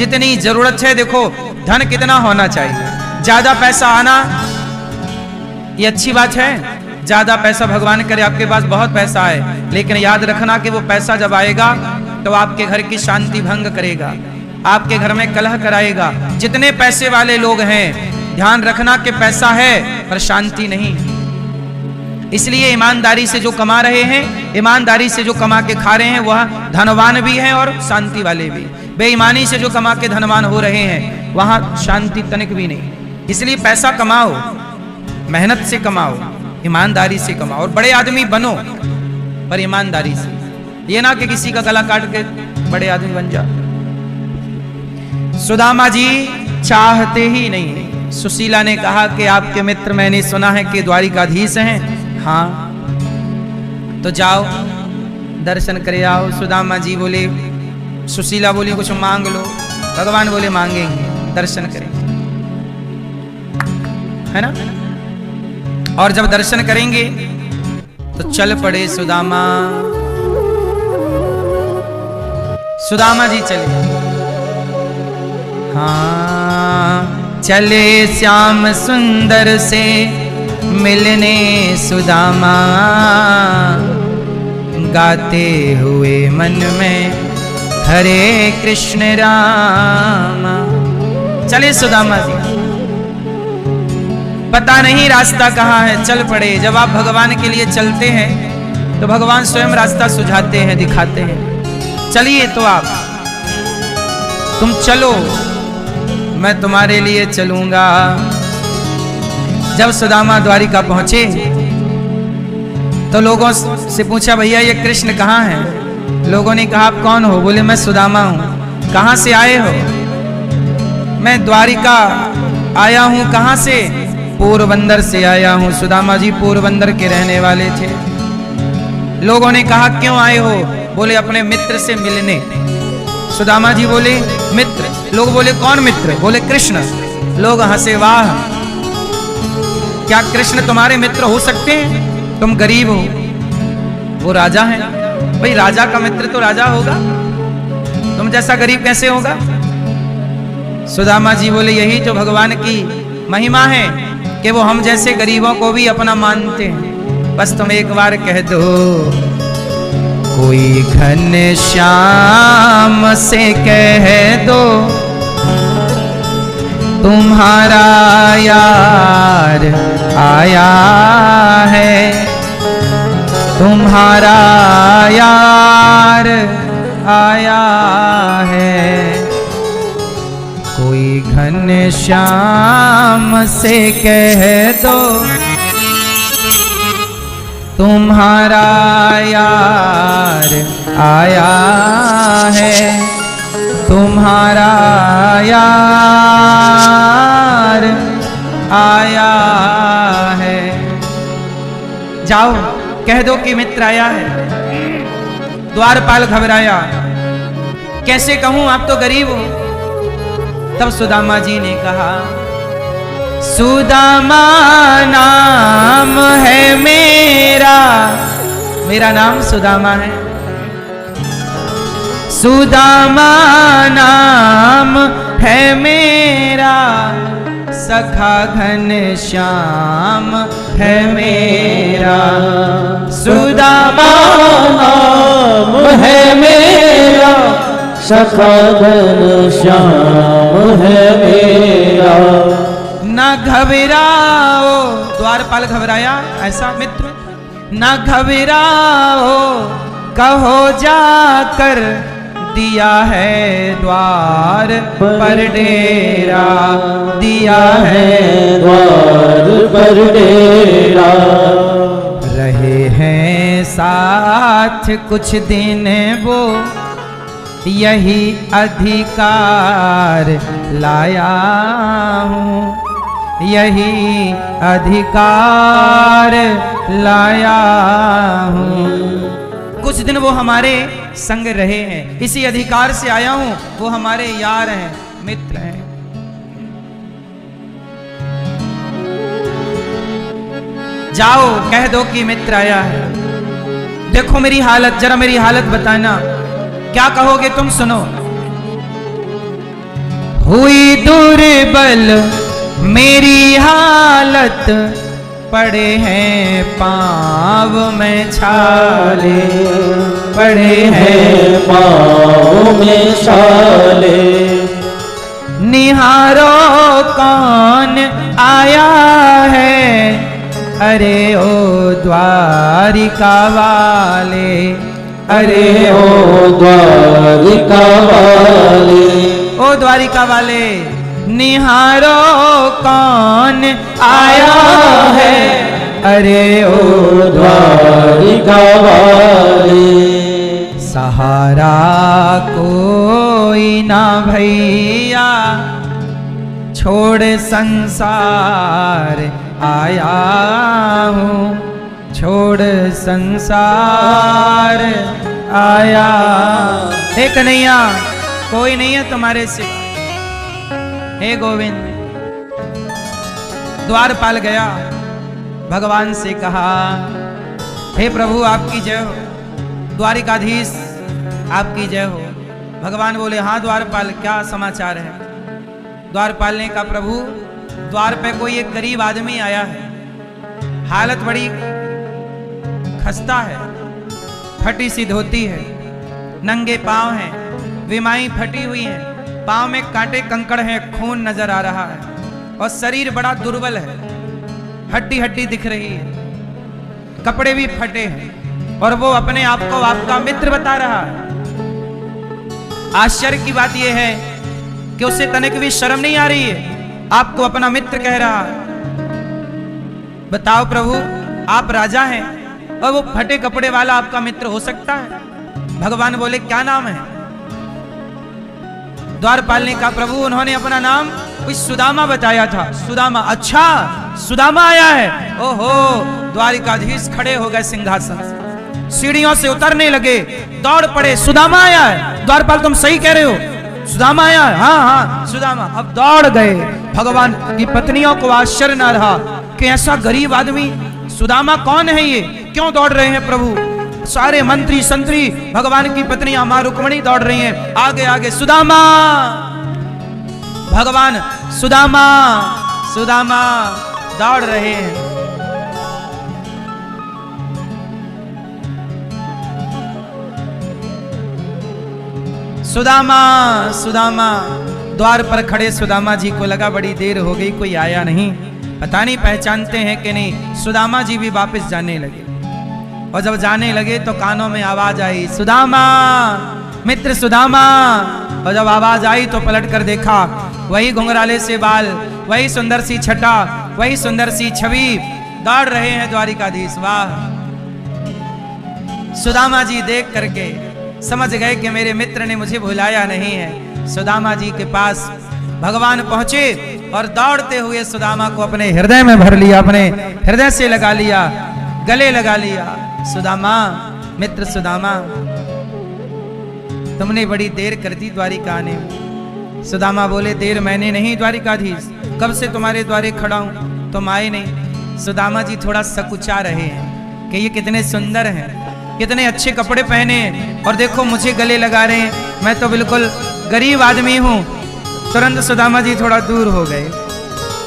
जितनी जरूरत है। देखो धन कितना होना चाहिए, ज्यादा पैसा आना ये अच्छी बात है। ज्यादा पैसा, भगवान करे आपके पास बहुत पैसा है, लेकिन याद रखना कि वो पैसा जब आएगा तो आपके घर की शांति भंग करेगा, आपके घर में कलह कराएगा। जितने पैसे वाले लोग हैं ध्यान रखना कि पैसा है पर शांति नहीं। इसलिए ईमानदारी से जो कमा रहे हैं, ईमानदारी से जो कमा के खा रहे हैं वह धनवान भी हैं और शांति वाले भी। बेईमानी से जो कमा के धनवान हो रहे हैं वहां शांति तनिक भी नहीं। इसलिए पैसा कमाओ, मेहनत से कमाओ, ईमानदारी से कमाओ और बड़े आदमी बनो, पर ईमानदारी से। ये ना कि किसी का गला काट के बड़े आदमी बन जाओ। सुदामा जी चाहते ही नहीं। सुशीला ने कहा कि आपके मित्र मैंने सुना है कि द्वारिकाधीश हैं। हाँ तो जाओ दर्शन करे आओ। सुदामा जी बोले, सुशीला बोली कुछ मांग लो। भगवान बोले मांगेंगे, दर्शन करेंगे, है ना। और जब दर्शन करेंगे तो चल पड़े सुदामा। सुदामा जी चले। हाँ चले श्याम सुंदर से मिलने सुदामा, गाते हुए मन में हरे कृष्ण राम। चले सुदामा जी, पता नहीं रास्ता कहाँ है, चल पड़े। जब आप भगवान के लिए चलते हैं तो भगवान स्वयं रास्ता सुझाते हैं, दिखाते हैं। चलिए तो आप, तुम चलो मैं तुम्हारे लिए चलूंगा। जब सुदामा द्वारिका पहुंचे तो लोगों से पूछा, भैया ये कृष्ण कहाँ हैं? लोगों ने कहा आप कौन हो? बोले मैं सुदामा हूं। कहाँ से आए हो? मैं द्वारिका आया हूं। कहाँ से? पोरबंदर से आया हूं। सुदामा जी पोरबंदर के रहने वाले थे। लोगों ने कहा क्यों आए हो? बोले अपने मित्र से मिलने। सुदामा जी बोले मित्र? लोग बोले कौन मित्र? बोले कृष्ण। लोग हंसे, वाह क्या कृष्ण तुम्हारे मित्र हो सकते हैं? तुम गरीब हो, वो राजा है। भाई राजा का मित्र तो राजा होगा, तुम जैसा गरीब कैसे होगा? सुदामा जी बोले यही तो भगवान की महिमा है कि वो हम जैसे गरीबों को भी अपना मानते हैं। बस तुम एक बार कह दो, कोई घनश्याम से कह दो तुम्हारा यार आया है, तुम्हारा यार आया है। कोई घनश्याम से कह दो तुम्हारा यार आया है, तुम्हारा यार आया है। जाओ कह दो कि मित्र आया है। द्वारपाल घबराया, कैसे कहूं आप तो गरीब हो। तब सुदामा जी ने कहा, सुदामा नाम है मेरा, मेरा नाम सुदामा है। सुदामा नाम है मेरा, सखा घनश्याम है मेरा। सुदामा नाम है मेरा, सखा घनश्याम है मेरा। न घबराओ, द्वारपाल घबराया, ऐसा मित्र न घबराओ, कहो जाकर दिया है द्वार पर डेरा, दिया है द्वार पर डेरा। रहे हैं साथ कुछ दिन वो, यही अधिकार लाया हूँ, यही अधिकार लाया हूँ। कुछ दिन वो हमारे संग रहे हैं, इसी अधिकार से आया हूं। वो हमारे यार हैं, मित्र हैं। जाओ कह दो कि मित्र आया है। देखो मेरी हालत, जरा मेरी हालत बताना, क्या कहोगे तुम? सुनो, हुई दुर्बल मेरी हालत, पड़े हैं पाँव में छाले, पड़े हैं पाँव में छाले। निहारो कौन आया है, अरे ओ द्वारिका वाले, अरे ओ द्वारिका वाले, ओ द्वारिका वाले, निहारो कौन आया है, अरे ओ द्वारिका वाले। सहारा कोई ना भैया, छोड़ संसार आया हूँ, छोड़ संसार आया। हे कन्हैया, कोई नहीं है तुम्हारे सिवा। हे गोविंद, द्वारपाल गया, भगवान से कहा, हे प्रभु आपकी जय हो, द्वारिकाधीश आपकी जय हो। भगवान बोले, हाँ द्वारपाल, क्या समाचार है? द्वारपाल ने कहा, प्रभु द्वार पे कोई एक गरीब आदमी आया है, हालत बड़ी खस्ता है, फटी सी धोती है, नंगे पांव हैं, विमाई फटी हुई है, पांव में कांटे कंकड़ हैं, खून नजर आ रहा है और शरीर बड़ा दुर्बल है, हड्डी हड्डी दिख रही है, कपड़े भी फटे हैं और वो अपने आप को आपका मित्र बता रहा है। आश्चर्य की बात यह है कि उसे तनिक भी शर्म नहीं आ रही है, आपको अपना मित्र कह रहा है। बताओ प्रभु, आप राजा हैं और वो फटे कपड़े वाला आपका मित्र हो सकता है? भगवान बोले, क्या नाम है? द्वारपाल ने कहा, प्रभु उन्होंने अपना नाम कोई सुदामा बताया था। सुदामा? अच्छा, सुदामा आया है। ओहो, द्वारिकाधीश खड़े हो गए सिंहासन से, सीढ़ियों से उतरने लगे, दौड़ पड़े, सुदामा आया है। द्वारपाल तुम सही कह रहे हो, सुदामा आया है। हाँ हाँ सुदामा। अब दौड़ गए। भगवान की पत्नियों को आश्चर्य न रहा कि ऐसा गरीब आदमी सुदामा कौन है, ये क्यों दौड़ रहे हैं प्रभु? सारे मंत्री संतरी, भगवान की पत्नियां मां रुक्मिणी दौड़ रही हैं, आगे आगे सुदामा। भगवान सुदामा सुदामा दौड़ रहे हैं। सुदामा सुदामा। द्वार पर खड़े सुदामा जी को लगा बड़ी देर हो गई, कोई आया नहीं, पता नहीं पहचानते हैं कि नहीं। सुदामा जी भी वापस जाने लगे और जब जाने लगे तो कानों में आवाज आई, सुदामा, मित्र सुदामा। और जब आवाज आई तो पलट कर देखा, वही घुंघराले से बाल, वही सुंदर सी छटा, वही सुंदर सी छवि, दौड़ रहे हैं द्वारिकाधीश। वाह! सुदामा जी देख करके समझ गए कि मेरे मित्र ने मुझे भुलाया नहीं है। सुदामा जी के पास भगवान पहुंचे और दौड़ते हुए सुदामा को अपने हृदय में भर लिया, अपने हृदय से लगा लिया, गले लगा लिया। सुदामा, मित्र सुदामा, तुमने बड़ी देर कर दी द्वारिका आने में। सुदामा बोले, देर मैंने नहीं द्वारिकाधीश, कब से तुम्हारे द्वारे खड़ा हूं, तुम आए नहीं। सुदामा जी थोड़ा सकुचा रहे हैं कि ये कितने सुंदर हैं, कितने अच्छे कपड़े पहने हैं और देखो मुझे गले लगा रहे हैं, मैं तो बिल्कुल गरीब आदमी हूं। तुरंत सुदामा जी थोड़ा दूर हो गए।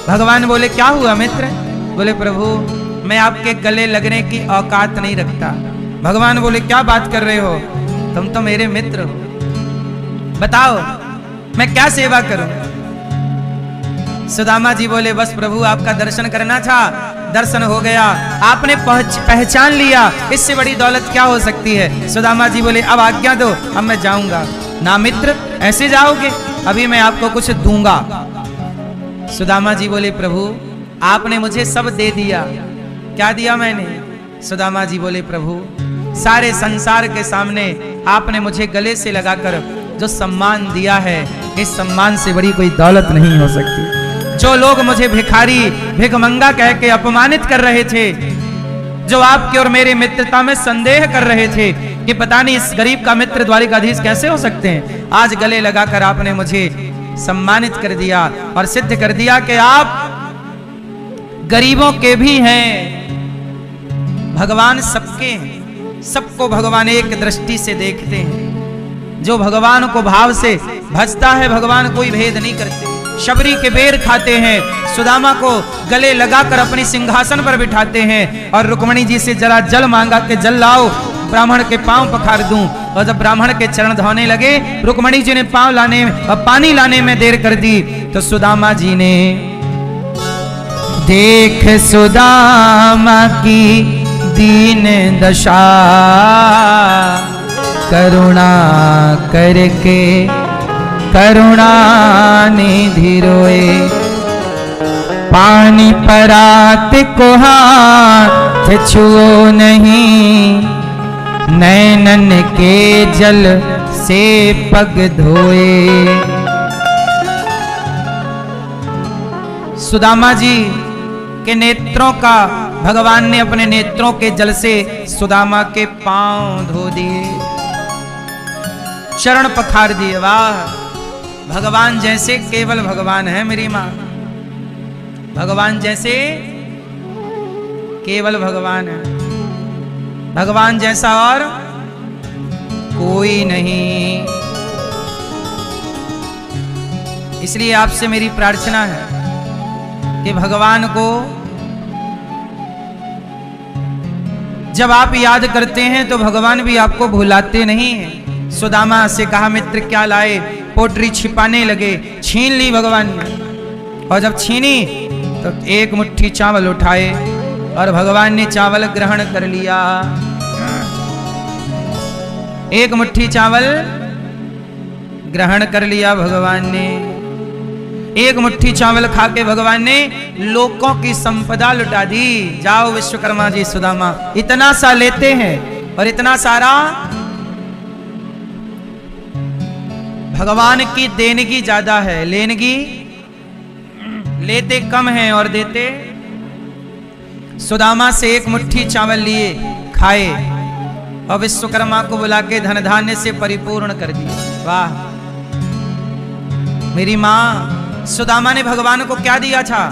भगवान बोले, क्या हुआ मित्र? बोले, प्रभु मैं आपके गले लगने की औकात नहीं रखता। भगवान बोले, क्या बात कर रहे हो, तुम तो मेरे मित्र हो, बताओ मैं क्या सेवा करूं? सुदामा जी बोले, बस प्रभु आपका दर्शन करना था, दर्शन हो गया, आपने पहचान लिया, इससे बड़ी दौलत क्या हो सकती है। सुदामा जी बोले, अब आज्ञा दो, अब मैं जाऊंगा। ना मित्र, ऐसे जाओगे? अभी मैं आपको कुछ दूंगा। सुदामा जी बोले, प्रभु आपने मुझे सब दे दिया। क्या दिया मैंने? सुदामा जी बोले, प्रभु सारे संसार के सामने आपने मुझे गले से लगाकर जो सम्मान दिया है, इस सम्मान से बड़ी कोई दौलत नहीं हो सकती। जो लोग मुझे भिखारी, भिखमंगा कह के अपमानित कर रहे थे, जो आपके और मेरे मित्रता में संदेह कर रहे थे कि पता नहीं इस गरीब का मित्र द्वारिकाधीश कैसे हो सकते हैं, आज गले लगाकर आपने मुझे सम्मानित कर दिया और सिद्ध कर दिया कि आप गरीबों के भी हैं। भगवान सबके हैं, सबको भगवान एक दृष्टि से देखते हैं। जो भगवान को भाव से भजता है, भगवान कोई भेद नहीं करते। शबरी के बेर खाते हैं, सुदामा को गले लगाकर अपनी सिंहासन पर बिठाते हैं और रुक्मणी जी से जरा जल मांगा के जल लाओ, ब्राह्मण के पांव पखार दूं। और जब ब्राह्मण के चरण धोने लगे, रुक्मणी जी ने पांव लाने पानी लाने में देर कर दी, तो सुदामा जी ने देख सुदामा की दीन दशा, करुणा करके करुणा निधि रोए। पानी परात को हाथ छुओ नहीं, नैनन के जल से पग धोए। सुदामा जी के नेत्रों का भगवान ने अपने नेत्रों के जल से सुदामा के पांव धो दिए, चरण पखार दिए। वाह, भगवान जैसे केवल भगवान है मेरी मां, भगवान जैसे केवल भगवान है, भगवान जैसा और कोई नहीं। इसलिए आपसे मेरी प्रार्थना है कि भगवान को जब आप याद करते हैं तो भगवान भी आपको भुलाते नहीं हैं। सुदामा से कहा मित्र क्या लाए, पोटरी छिपाने लगे, छीन ली भगवान ने, और जब छीनी तो एक मुट्ठी चावल उठाए और भगवान ने चावल ग्रहण कर लिया। एक मुट्ठी चावल ग्रहण कर लिया भगवान ने। एक मुट्ठी चावल खा के भगवान ने लोगों की संपदा लुटा दी। जाओ विश्वकर्मा जी, सुदामा इतना सा लेते हैं और इतना सारा भगवान की देनगी ज्यादा है, लेनगी लेते कम है और देते। सुदामा से एक मुट्ठी चावल लिए, खाए और विश्वकर्मा को बुला के धन धान्य से परिपूर्ण कर दिए। वाह मेरी मां, सुदामा ने भगवान को क्या दिया था?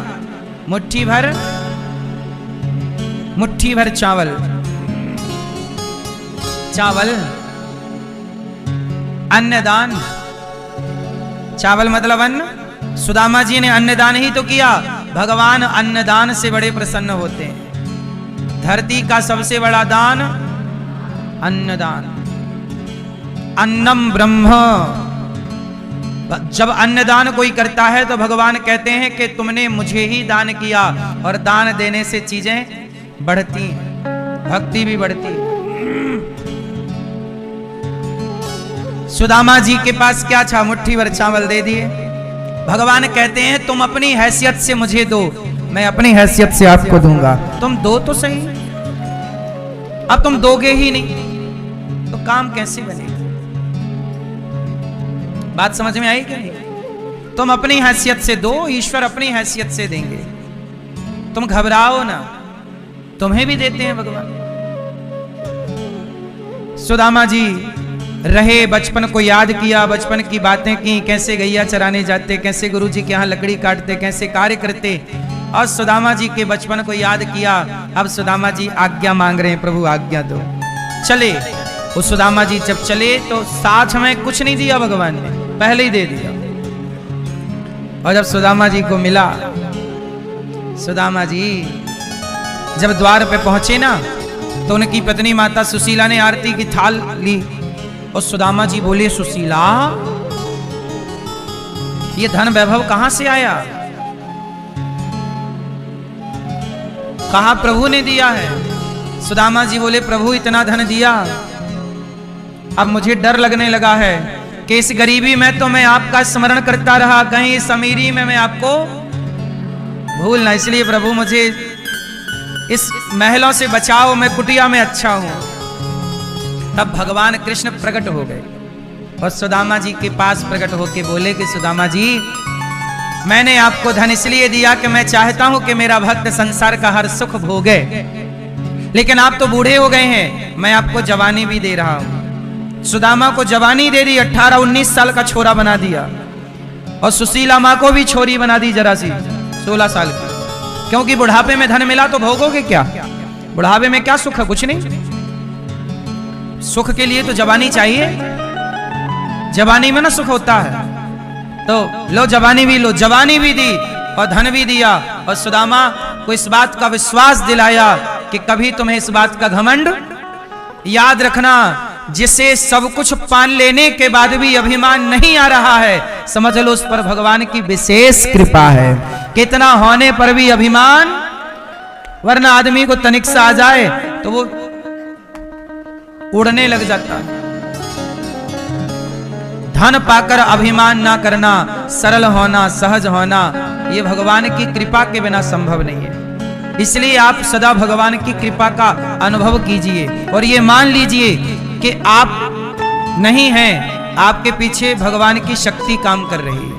मुट्ठी भर चावल। चावल अन्नदान, चावल मतलब अन्न। सुदामा जी ने अन्नदान ही तो किया। भगवान अन्नदान से बड़े प्रसन्न होते हैं। धरती का सबसे बड़ा दान अन्नदान। अन्नम ब्रह्म। जब अन्नदान कोई करता है तो भगवान कहते हैं कि तुमने मुझे ही दान किया, और दान देने से चीजें बढ़ती हैं, भक्ति भी बढ़ती है। सुदामा जी के पास क्या था? मुट्ठी भर चावल दे दिए। भगवान कहते हैं तुम अपनी हैसियत से मुझे दो, मैं अपनी हैसियत से आपको दूंगा। तुम दो तो सही, अब तुम दोगे ही नहीं तो काम कैसे बनेगा? बात समझ में आई क्या? तुम अपनी हैसियत से दो, ईश्वर अपनी हैसियत से देंगे। तुम घबराओ ना, तुम्हें भी देते हैं भगवान। सुदामा जी रहे, बचपन को याद किया, बचपन की बातें की, कैसे गैया चराने जाते, कैसे गुरुजी के यहाँ लकड़ी काटते, कैसे कार्य करते, और सुदामा जी के बचपन को याद किया। अब सुदामा जी आज्ञा मांग रहे हैं, प्रभु आज्ञा दो। चले। वो सुदामा जी जब चले तो साथ में कुछ नहीं दिया भगवान ने, पहले ही दे दिया। और जब सुदामा जी को मिला, सुदामा जी जब द्वार पे पहुंचे ना, तो उनकी पत्नी माता सुशीला ने आरती की थाल ली, और सुदामा जी बोले सुशीला ये धन वैभव कहां से आया? कहा प्रभु ने दिया है। सुदामा जी बोले प्रभु इतना धन दिया, अब मुझे डर लगने लगा है कि इस गरीबी में तो मैं आपका स्मरण करता रहा, कहीं इस अमीरी में मैं आपको भूलना, इसलिए प्रभु मुझे इस महलों से बचाओ, मैं कुटिया में अच्छा हूं। तब भगवान कृष्ण प्रकट हो गए और सुदामा जी के पास प्रकट होके बोले कि सुदामा जी मैंने आपको धन इसलिए दिया कि मैं चाहता हूं कि मेरा भक्त संसार का हर सुख भोगे, लेकिन आप तो बूढ़े हो गए हैं, मैं आपको जवानी भी दे रहा हूं। सुदामा को जवानी दे दी, 18-19 साल का छोरा बना दिया, और सुशीला माँ को भी छोरी बना दी जरा सी, 16 साल की। क्योंकि बुढ़ापे में धन मिला तो भोगोगे क्या? बुढ़ापे में क्या सुख है? कुछ नहीं। सुख के लिए तो जवानी चाहिए। जवानी में ना सुख होता है, तो लो जवानी भी लो, जवानी भी दी और धन भी दिया, और सुदामा को इस बात का विश्वास दिलाया कि कभी तुम्हें इस बात का घमंड याद रखना, जिसे सब कुछ पान लेने के बाद भी अभिमान नहीं आ रहा है, समझ लो उस पर भगवान की विशेष कृपा है। कितना होने पर भी अभिमान, वरना आदमी को तनिक सा आ जाए तो वो उड़ने लग जाता है। धन पाकर अभिमान ना करना, सरल होना, सहज होना, ये भगवान की कृपा के बिना संभव नहीं है। इसलिए आप सदा भगवान की कृपा का अनुभव कीजिए और ये मान लीजिए कि आप नहीं हैं, आपके पीछे भगवान की शक्ति काम कर रही है।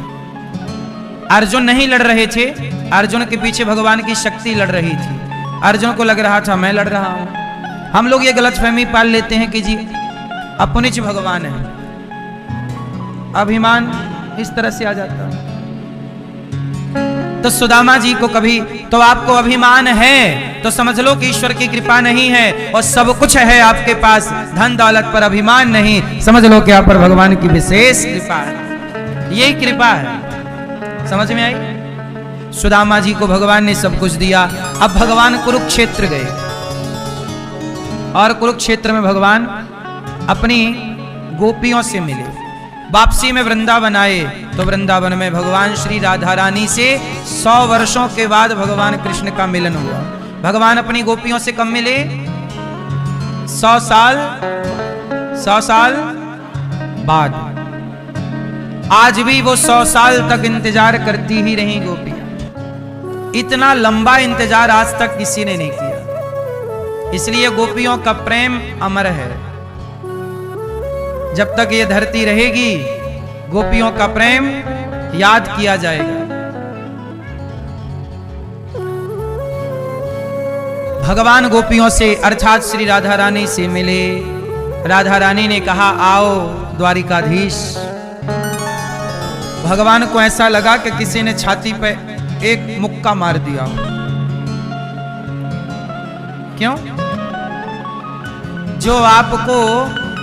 अर्जुन नहीं लड़ रहे थे, अर्जुन के पीछे भगवान की शक्ति लड़ रही थी। अर्जुन को लग रहा था मैं लड़ रहा हूं। हम लोग ये गलतफहमी पाल लेते हैं कि जी अपनिच भगवान है, अभिमान इस तरह से आ जाता है। तो सुदामा जी को कभी तो आपको अभिमान है तो समझ लो कि ईश्वर की कृपा नहीं है, और सब कुछ है आपके पास, धन दौलत पर अभिमान नहीं, समझ लो कि आप पर भगवान की विशेष कृपा है। यही कृपा है, समझ में आई? सुदामा जी को भगवान ने सब कुछ दिया। अब भगवान कुरुक्षेत्र गए और कुरुक्षेत्र में भगवान अपनी गोपियों से मिले। वापसी में वृंदावन आए तो वृंदावन में भगवान श्री राधा रानी से 100 वर्षों के बाद भगवान कृष्ण का मिलन हुआ। भगवान अपनी गोपियों से कब मिले? 100 साल बाद। आज भी वो 100 साल तक इंतजार करती ही रही गोपियां। इतना लंबा इंतजार आज तक किसी ने नहीं किया। इसलिए गोपियों का प्रेम अमर है। जब तक ये धरती रहेगी गोपियों का प्रेम याद किया जाएगा। भगवान गोपियों से अर्थात श्री राधा रानी से मिले। राधा रानी ने कहा आओ द्वारिकाधीश। भगवान को ऐसा लगा कि किसी ने छाती पे एक मुक्का मार दिया। क्यों? जो आपको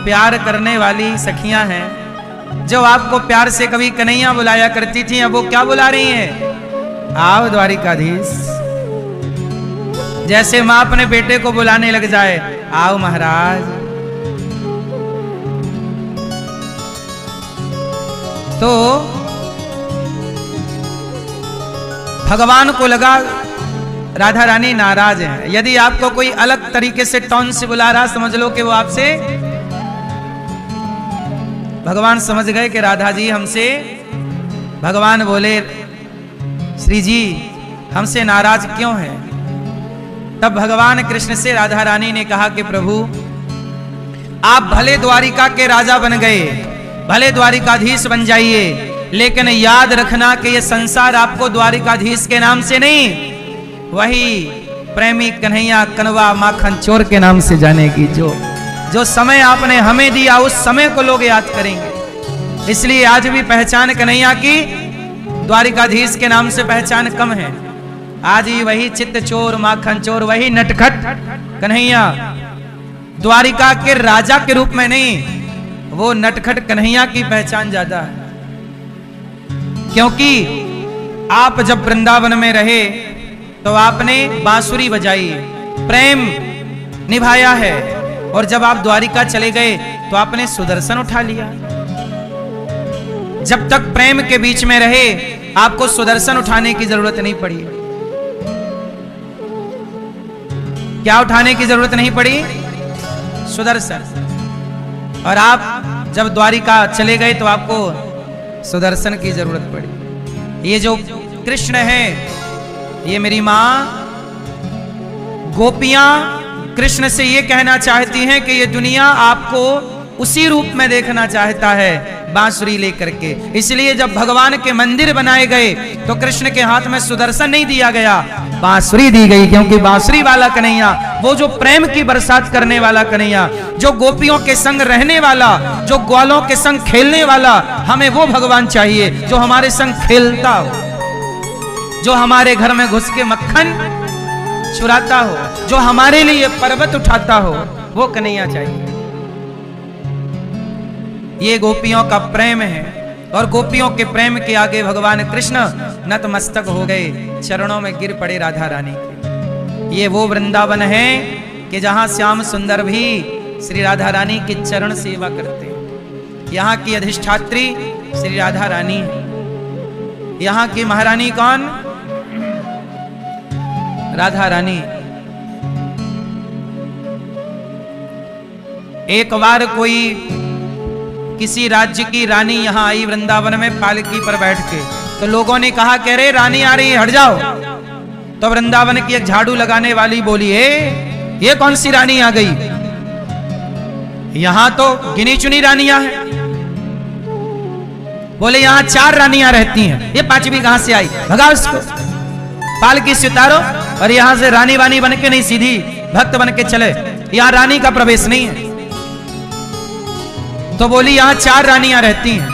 प्यार करने वाली सखियां हैं, जो आपको प्यार से कभी कन्हैया बुलाया करती थी, अब वो क्या बुला रही हैं? आओ द्वारिकाधीश। जैसे मां अपने बेटे को बुलाने लग जाए, आओ महाराज। तो भगवान को लगा राधा रानी नाराज है। यदि आपको कोई अलग तरीके से टोन से बुला रहा, समझ लो कि वो आपसे, भगवान समझ गए कि राधा जी हमसे, भगवान बोले श्री जी हमसे नाराज क्यों है? तब भगवान कृष्ण से राधा रानी ने कहा कि प्रभु आप भले द्वारिका के राजा बन गए, भले द्वारिकाधीश बन जाइए, लेकिन याद रखना कि ये संसार आपको द्वारिकाधीश के नाम से नहीं, वही प्रेमी कन्हैया कनवा माखन चोर के नाम से जानेगी। जो समय आपने हमें दिया उस समय को लोग याद करेंगे। इसलिए आज भी पहचान कन्हैया की द्वारिकाधीश के नाम से पहचान कम है। आज ही वही चित्त चोर माखन चोर, वही नटखट कन्हैया, द्वारिका के राजा के रूप में नहीं, वो नटखट कन्हैया की पहचान ज्यादा है। क्योंकि आप जब वृंदावन में रहे तो आपने बांसुरी बजाई, प्रेम निभाया है, और जब आप द्वारिका चले गए तो आपने सुदर्शन उठा लिया। जब तक प्रेम के बीच में रहे आपको सुदर्शन उठाने की जरूरत नहीं पड़ी। क्या उठाने की जरूरत नहीं पड़ी? सुदर्शन। और आप जब द्वारिका चले गए तो आपको सुदर्शन की जरूरत पड़ी। ये जो कृष्ण है, ये मेरी मां गोपियां कृष्ण से ये कहना चाहती हैं कि ये दुनिया आपको उसी रूप में देखना चाहता है, बांसुरी लेकर के। इसलिए जब भगवान के मंदिर बनाए गए तो कृष्ण के हाथ में सुदर्शन नहीं दिया गया, बांसुरी दी गई। क्योंकि बांसुरी वाला कन्हैया, वो जो प्रेम की बरसात करने वाला कन्हैया, जो गोपियों के संग रहने वाला, जो ग्वालों के संग खेलने वाला, हमें वो भगवान चाहिए जो हमारे संग खेलता हो, जो हमारे घर में घुस के मक्खन चुराता हो, जो हमारे लिए पर्वत उठाता हो, वो कन्हैया चाहिए। ये गोपियों का प्रेम है। और गोपियों के प्रेम के आगे भगवान कृष्ण नतमस्तक हो गए, चरणों में गिर पड़े राधा रानी के। ये वो वृंदावन है कि जहां श्याम सुंदर भी श्री राधा रानी की चरण सेवा करते हैं। यहाँ की अधिष्ठात्री श्री राधा रानी है। यहाँ की महारानी कौन? राधा रानी। एक बार कोई किसी राज्य की रानी यहां आई वृंदावन में पालकी पर बैठ के, तो लोगों ने कहा कि अरे रानी आ रही है, हट जाओ। तो वृंदावन की एक झाड़ू लगाने वाली बोली, ये कौन सी रानी आ गई? यहां तो गिनी चुनी रानियां हैं। बोले यहां 4 रानियां रहती हैं, ये 5वीं कहां से आई? भगाओ इसको, पालकी से उतारो और यहां से रानी वानी बन के नहीं, सीधी भक्त बन के चले। यहां रानी का प्रवेश नहीं है। तो बोली यहां 4 रानियां रहती हैं,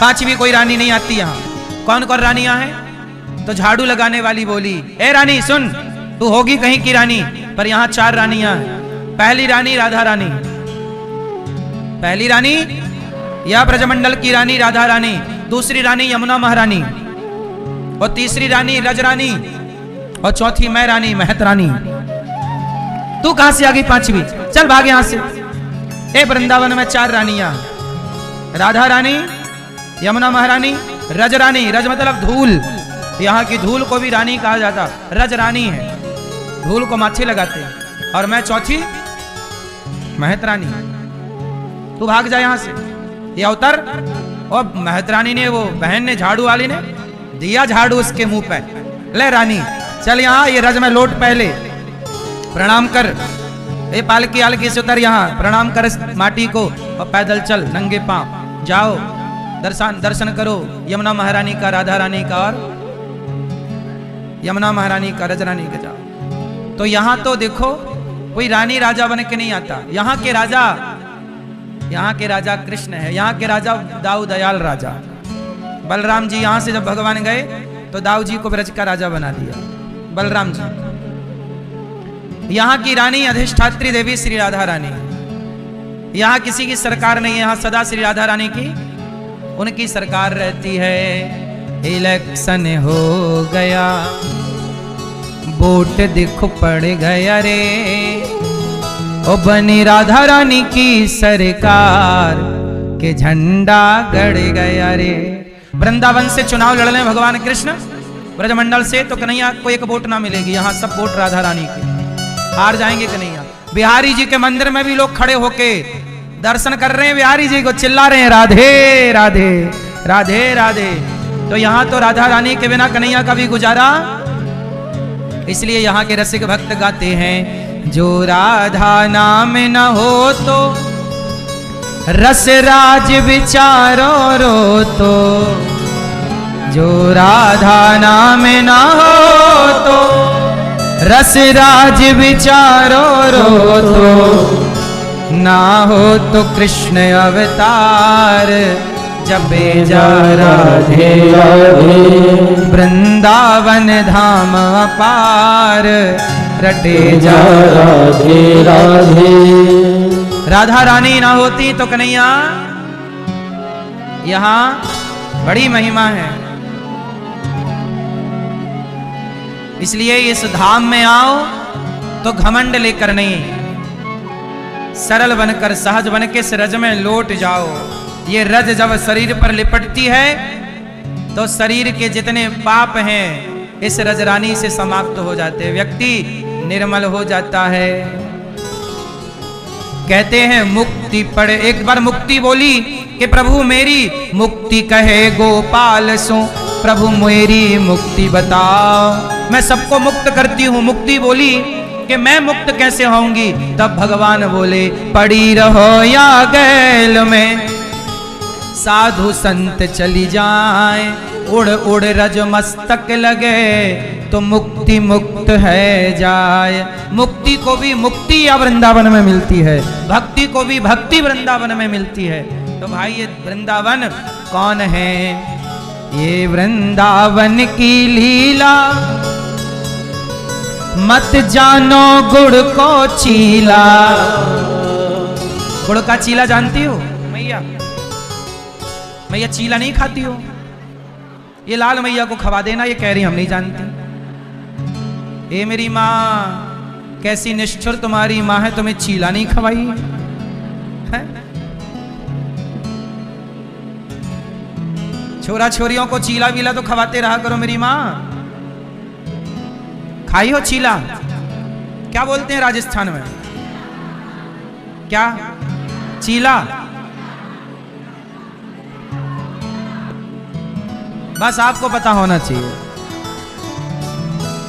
5वीं कोई रानी नहीं आती यहां। कौन कौन रानियां हैं? तो झाड़ू लगाने वाली बोली, ए रानी सुन, तू होगी कहीं की रानी, पर यहां 4 रानियां हैं। पहली रानी राधा रानी, पहली रानी या ब्रजमंडल की रानी राधा रानी, दूसरी रानी यमुना महारानी, और तीसरी रानी रज रानी, और चौथी मैं रानी महत रानी। तू कहां से आ गई 5वीं? चल भाग यहां से। ए वृंदावन में 4 रानियां, राधा रानी, यमुना महारानी, रज रानी। रज मतलब धूल, यहाँ की धूल को भी रानी कहा जाता। रज रानी है, धूल को माथे लगाते हैं। और मैं चौथी महत रानी। तू भाग जा यहां से, ये उतर। और महत रानी ने, वो बहन ने, झाड़ू वाली ने दिया झाड़ू उसके मुंह पे। ले रानी चल यहाँ, ये रज में लौट, पहले प्रणाम कर। ये पालकी आलकी से उतर, यहाँ प्रणाम कर माटी को, और पैदल चल नंगे पांव जाओ, दर्शन करो यमुना महारानी का, राधा रानी का, और यमुना महारानी का, रज रानी का जाओ। तो यहाँ तो देखो कोई रानी राजा बन के नहीं आता। यहाँ के राजा कृष्ण है। यहाँ के राजा दाऊ दयाल राजा। बलराम जी यहाँ से जब भगवान गए तो दाऊ जी को ब्रज का राजा बना दिया, बलराम जी। यहाँ की रानी अधिष्ठात्री देवी श्री राधा रानी। यहाँ किसी की सरकार नहीं है, यहाँ सदा श्री राधा रानी की, उनकी सरकार रहती है। इलेक्शन हो गया, वोट दिख पड़ गया रे, ओ बनी राधा रानी की सरकार के झंडा गड़ गया रे। वृंदावन से चुनाव लड़ने भगवान कृष्ण, ब्रजमंडल से तो कन्हैया को एक वोट ना मिलेगी। यहाँ सब वोट राधा रानी के, हार जाएंगे कन्हैया। बिहारी जी के मंदिर में भी लोग खड़े होके दर्शन कर रहे हैं, बिहारी जी को चिल्ला रहे हैं, राधे राधे राधे राधे। तो यहाँ तो राधा रानी के बिना कन्हैया का भी गुजारा। इसलिए यहाँ के रसिक भक्त गाते हैं, जो राधा नाम न हो तो रस राज विचारो रो, तो जो राधा नाम न हो तो रस राज विचारो रो, तो ना हो तो कृष्ण अवतार जपे जा राधे राधे। वृंदावन धाम अपार रटे जा राधे राधे। राधा रानी ना होती तो कन्हैया, यहाँ बड़ी महिमा है। इसलिए इस धाम में आओ तो घमंड लेकर नहीं, सरल बनकर सहज बन के इस रज में लौट जाओ। ये रज जब शरीर पर लिपटती है तो शरीर के जितने पाप हैं इस रजरानी से समाप्त हो जाते हैं, व्यक्ति निर्मल हो जाता है। कहते हैं मुक्ति पड़े, एक बार मुक्ति बोली कि प्रभु मेरी मुक्ति कहे गोपाल सो, प्रभु मेरी मुक्ति बताओ। मैं सबको मुक्त करती हूँ। मुक्ति बोली कि मैं मुक्त कैसे होऊंगी? तब भगवान बोले, पड़ी रहो या गैल में, साधु संत चली जाए, उड़ उड़ रज मस्तक लगे, तो मुक्ति मुक्त है जाए। मुक्ति को भी मुक्ति या वृंदावन में मिलती है, भक्ति को भी भक्ति वृंदावन में मिलती है। तो भाई ये वृंदावन कौन है? ये वृंदावन की लीला मत जानो गुड़ को चीला। गुड़ का चीला जानती हो मैया? मैया चीला नहीं खाती हो, ये लाल मैया को खवा देना। ये कह रही हम नहीं जानती। ए मेरी माँ, कैसी निष्ठुर तुम्हारी माँ है, तुम्हें चीला नहीं खवाई है? छोरा छोरियों को चीला वीला तो खवाते रहा करो मेरी माँ। खाई हो चीला? क्या बोलते हैं राजस्थान में? क्या? चीला। बस आपको पता होना चाहिए।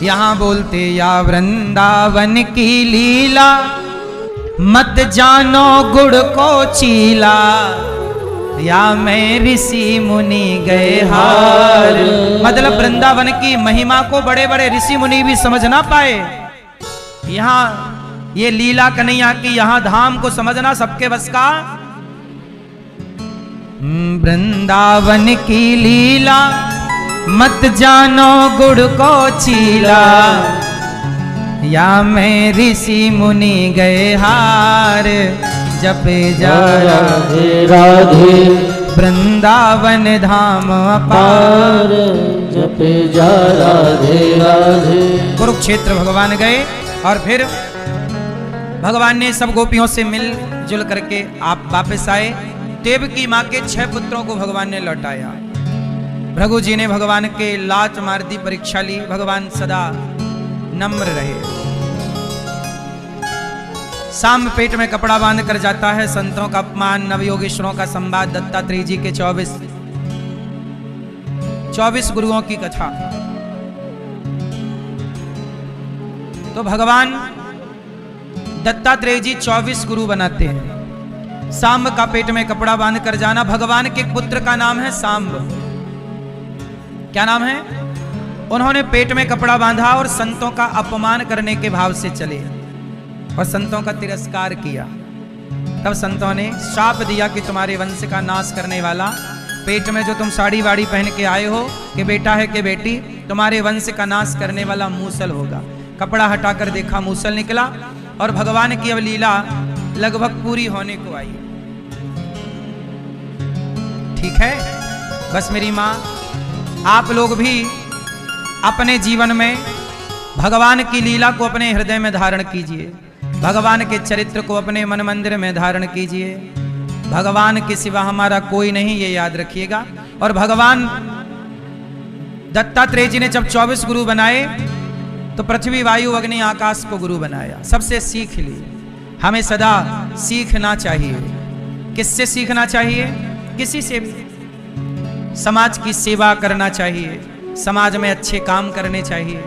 यहां बोलते या वृंदावन की लीला, मत जानो गुड़ को चीला, या मैं ऋषि मुनि गए हार। मतलब वृंदावन की महिमा को बड़े बड़े ऋषि मुनि भी समझ ना पाए। यहां ये लीला कन्हैया की, यहां धाम को समझना सबके बस का। वृंदावन की लीला, मत जानो गुड़ को चीला, या मैं ऋषि मुनि गए हार। जपे जा राधे राधे वृंदावन धाम अपार। जपे जा राधे राधे। कुरुक्षेत्र भगवान गए और फिर भगवान ने सब गोपियों से मिलजुल करके आप वापस आए। देवकी माँ के 6 पुत्रों को भगवान ने लौटाया। भृगु जी ने भगवान के लात मार दी, परीक्षा ली। भगवान सदा नम्र रहे। सांब पेट में कपड़ा बांध कर जाता है। संतों का अपमान, नवयोगेश्वरों का संवाद, दत्तात्रेय जी के 24 गुरुओं की कथा। तो भगवान दत्तात्रेय जी 24 गुरु बनाते हैं। सांब का पेट में कपड़ा बांध कर जाना। भगवान के पुत्र का नाम है सांब। क्या नाम है? उन्होंने पेट में कपड़ा बांधा और संतों का अपमान करने के भाव से चले और संतों का तिरस्कार किया। तब संतों ने शाप दिया कि तुम्हारे वंश का नाश करने वाला, पेट में जो तुम साड़ी वाड़ी पहन के आए हो, कि बेटा है कि बेटी, तुम्हारे वंश का नाश करने वाला मूसल होगा। कपड़ा हटाकर देखा, मूसल निकला और भगवान की अब लीला लगभग पूरी होने को आई। ठीक है, बस मेरी माँ, आप लोग भी अपने जीवन में भगवान की लीला को अपने हृदय में धारण कीजिए। भगवान के चरित्र को अपने मन मंदिर में धारण कीजिए। भगवान के सिवा हमारा कोई नहीं, ये याद रखिएगा। और भगवान दत्तात्रेय जी ने जब 24 गुरु बनाए तो पृथ्वी, वायु, अग्नि, आकाश को गुरु बनाया। सबसे सीख ली। हमें सदा सीखना चाहिए। किससे सीखना चाहिए? किसी से भी। समाज की सेवा करना चाहिए, समाज में अच्छे काम करने चाहिए।